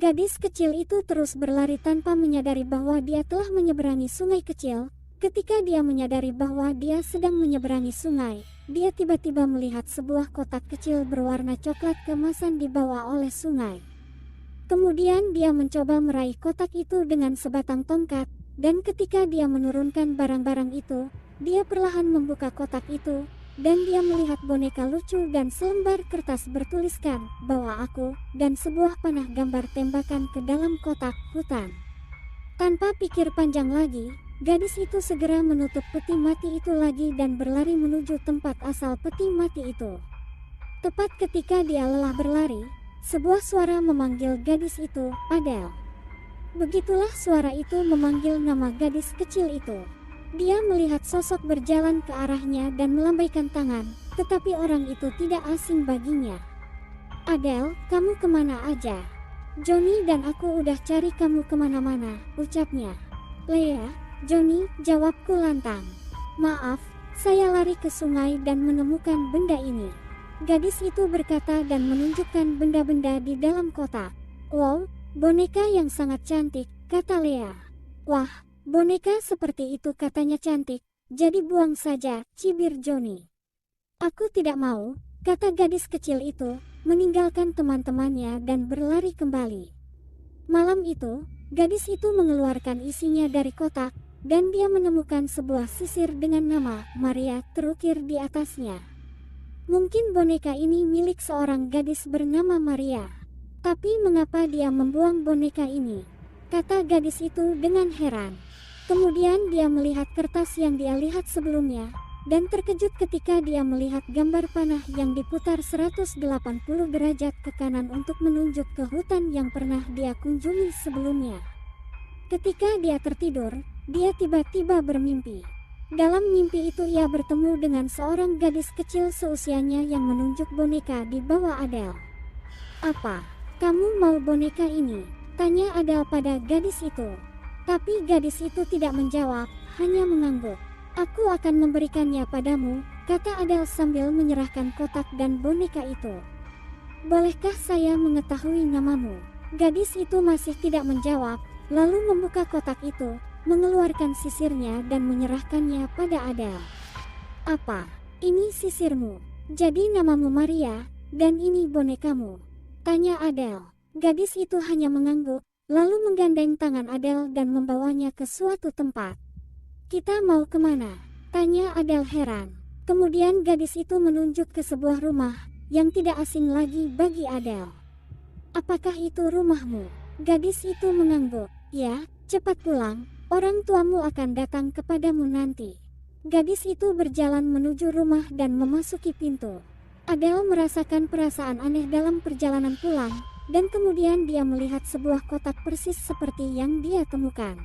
Gadis kecil itu terus berlari tanpa menyadari bahwa dia telah menyeberangi sungai kecil. Ketika dia menyadari bahwa dia sedang menyeberangi sungai, dia tiba-tiba melihat sebuah kotak kecil berwarna coklat keemasan dibawa oleh sungai. Kemudian dia mencoba meraih kotak itu dengan sebatang tongkat, dan ketika dia menurunkan barang-barang itu, dia perlahan membuka kotak itu, dan dia melihat boneka lucu dan selembar kertas bertuliskan, "Bawa aku," dan sebuah panah gambar tembakan ke dalam kotak hutan. Tanpa pikir panjang lagi, gadis itu segera menutup peti mati itu lagi dan berlari menuju tempat asal peti mati itu. Tepat ketika dia lelah berlari, sebuah suara memanggil gadis itu, "Adele." Begitulah suara itu memanggil nama gadis kecil itu. Dia melihat sosok berjalan ke arahnya dan melambaikan tangan, tetapi orang itu tidak asing baginya. "Adele, kamu kemana aja? Johnny dan aku udah cari kamu kemana-mana," ucapnya. "Lea, Johnny," jawabku lantang. "Maaf, saya lari ke sungai dan menemukan benda ini." Gadis itu berkata dan menunjukkan benda-benda di dalam kotak. "Wow, boneka yang sangat cantik," kata Lea. "Wah, boneka seperti itu katanya cantik, jadi buang saja," cibir Johnny. "Aku tidak mau," kata gadis kecil itu, meninggalkan teman-temannya dan berlari kembali. Malam itu, gadis itu mengeluarkan isinya dari kotak, dan dia menemukan sebuah sisir dengan nama Maria terukir di atasnya. Mungkin boneka ini milik seorang gadis bernama Maria. Tapi mengapa dia membuang boneka ini? Kata gadis itu dengan heran. Kemudian dia melihat kertas yang dia lihat sebelumnya, dan terkejut ketika dia melihat gambar panah yang diputar 180 derajat ke kanan untuk menunjuk ke hutan yang pernah dia kunjungi sebelumnya. Ketika dia tertidur, dia tiba-tiba bermimpi. Dalam mimpi itu ia bertemu dengan seorang gadis kecil seusianya yang menunjuk boneka di bawah Adele. "Apa? Kamu mau boneka ini?" tanya Adele pada gadis itu. Tapi gadis itu tidak menjawab, hanya mengangguk. "Aku akan memberikannya padamu," kata Adele sambil menyerahkan kotak dan boneka itu. "Bolehkah saya mengetahui namamu?" Gadis itu masih tidak menjawab, lalu membuka kotak itu, mengeluarkan sisirnya dan menyerahkannya pada Adele. "Apa? Ini sisirmu? Jadi namamu Maria, dan ini bonekamu?" tanya Adele. Gadis itu hanya mengangguk, lalu menggandeng tangan Adele dan membawanya ke suatu tempat. "Kita mau kemana?" tanya Adele heran. Kemudian gadis itu menunjuk ke sebuah rumah, yang tidak asing lagi bagi Adele. "Apakah itu rumahmu?" Gadis itu mengangguk. "Ya, cepat pulang, orang tuamu akan datang kepadamu nanti." Gadis itu berjalan menuju rumah dan memasuki pintu. Adele merasakan perasaan aneh dalam perjalanan pulang, dan kemudian dia melihat sebuah kotak persis seperti yang dia temukan.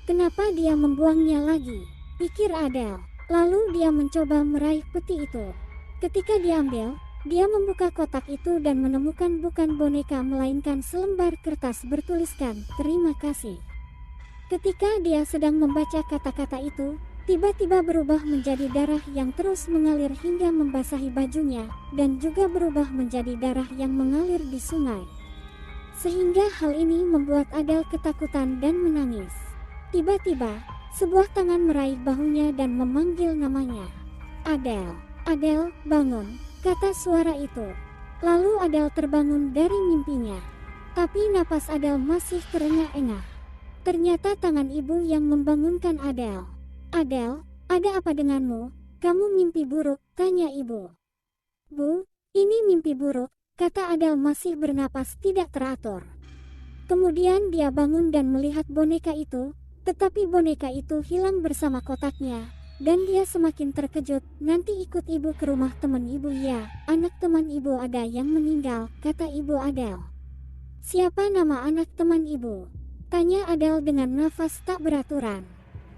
"Kenapa dia membuangnya lagi?" pikir Adele. Lalu dia mencoba meraih peti itu. Ketika diambil, dia membuka kotak itu dan menemukan bukan boneka melainkan selembar kertas bertuliskan, "Terima kasih." Ketika dia sedang membaca kata-kata itu, tiba-tiba berubah menjadi darah yang terus mengalir hingga membasahi bajunya, dan juga berubah menjadi darah yang mengalir di sungai. Sehingga hal ini membuat Adele ketakutan dan menangis. Tiba-tiba, sebuah tangan meraih bahunya dan memanggil namanya. "Adele, Adele, bangun," kata suara itu. Lalu Adele terbangun dari mimpinya. Tapi napas Adele masih terengah-engah. Ternyata tangan ibu yang membangunkan Adele. "Adele, ada apa denganmu? Kamu mimpi buruk?" tanya ibu. "Bu, ini mimpi buruk," kata Adele masih bernapas tidak teratur. Kemudian dia bangun dan melihat boneka itu, tetapi boneka itu hilang bersama kotaknya, dan dia semakin terkejut. "Nanti ikut ibu ke rumah teman ibu ya, anak teman ibu ada yang meninggal," kata ibu Adele. "Siapa nama anak teman ibu?" tanya Adele dengan nafas tak beraturan.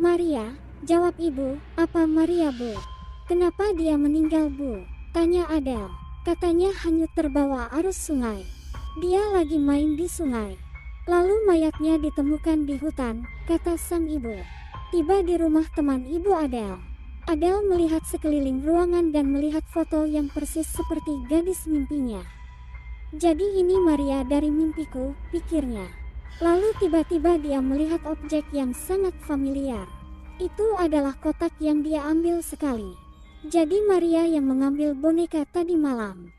"Maria," jawab ibu. "Apa Maria, Bu? Kenapa dia meninggal, Bu?" tanya Adele. "Katanya hanyut terbawa arus sungai. Dia lagi main di sungai. Lalu mayatnya ditemukan di hutan," kata sang ibu. Tiba di rumah teman ibu Adele. Adele melihat sekeliling ruangan dan melihat foto yang persis seperti gadis mimpinya. Jadi ini Maria dari mimpiku, pikirnya. Lalu tiba-tiba dia melihat objek yang sangat familiar. Itu adalah kotak yang dia ambil sekali. Jadi Maria yang mengambil boneka tadi malam.